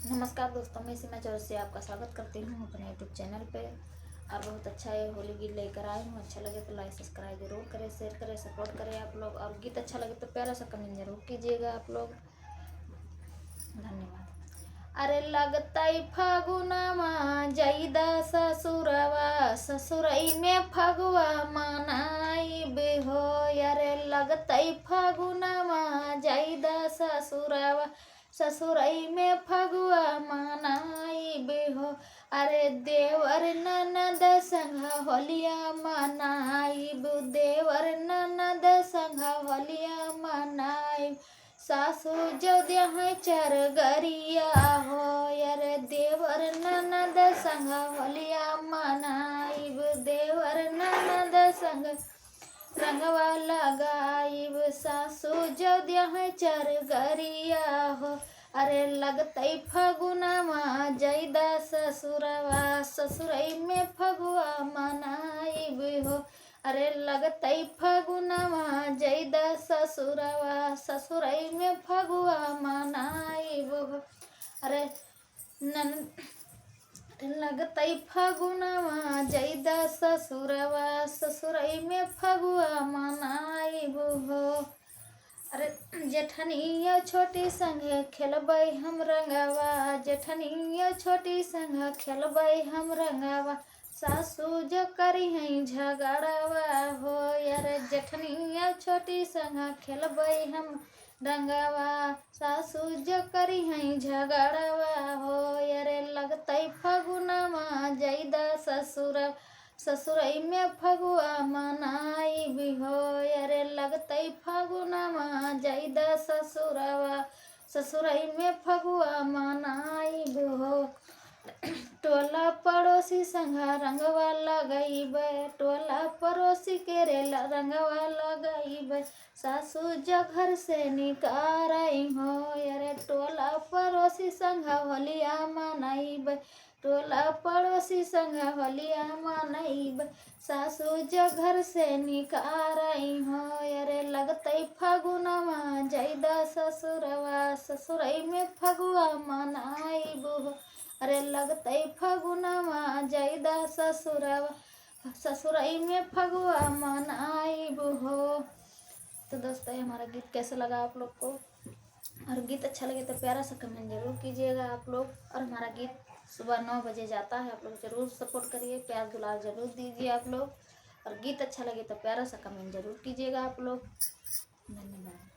नमस्कार दोस्तों, मैं सीमा चौरसिया आपका स्वागत करती हूँ अपने यूट्यूब चैनल पे। और बहुत अच्छा है होली गीत लेकर आई हूँ। अच्छा लगे तो लाइक सब्सक्राइब जरूर करें, शेयर करें, सपोर्ट करें आप लोग। और गीत अच्छा लगे तो प्यारा सा कमेंट जरूर कीजिएगा आप लोग। धन्यवाद। अरे लगतई फागुनमा जईदा ससुरवा, ससुरई में फगुआ मनाई बेहो। अरे लगतई फागुनमा जईदा ससुरवा, ससुरई में फगुआ मनाई बेहो। अरे देवर ननद संग होलिया मनाई, देवर ननद संग होलिया मनाई। सासू जो है चर गरिया हो, यार देवर ननद संग होलिया मनाइब, देवर ननद संग रंगवा लगाइब। सासू जो है चर गरिया हो, अरे लगतई फगुनमा जईदा ससुरवा, ससुरई में फगुआ मनाइब हो। अरे लगतई फगुनमा जईदा ससुरवा, ससुरई में फगुआ मनाइब हो। अरे नन लगतई फगुनमा जईदा ससुरवा, ससुरई में फगुआ मनाइब हो। अरे जेठनिया छोटी संगे खेलबै हम रंगवा, जेठनिया छोटी संग खेलबै हम रंगवा। सासू जो करी हैं झगड़वा हो, यार जेठनिया छोटी संग खेलबै हम रंगवा। सासू जो करी हैं झगड़वा हो, यार लगतई फगुनमा जईदा ससुर, ससुरई में फगुआ मनाइब हो। अरे लगतई फगुनमा जईदा ससुरवा, ससुरई में फगुआ मनाइब हो। टोला पड़ोसी संग रंगवा लगइब, टोला पड़ोसी के रे रंगवा लगइब। सासू जो घर से निकारई हो, अरे टोला पड़ोसी संग होलिया मनाइब, टोला पड़ोसी संग होलिया मनाइब। सासू जो घर से निकारई हो, अरे लगतई फगुनमा जईदा ससुरवा, ससुरई में फगुआ मनाइब हो। अरे लगतई फगुनमा जईदा ससुरवा, ससुरई में फगुआ मनाइब हो। तो दोस्तों हमारा गीत कैसा लगा आप लोग को? और गीत अच्छा लगे तो प्यारा सा कमेंट जरूर कीजिएगा आप लोग। और हमारा गीत सुबह 9 बजे जाता है, आप लोग ज़रूर सपोर्ट करिए, प्यार दुलार जरूर दीजिए आप लोग। और गीत अच्छा लगे तो प्यारा सा कमेंट जरूर कीजिएगा आप लोग। धन्यवाद।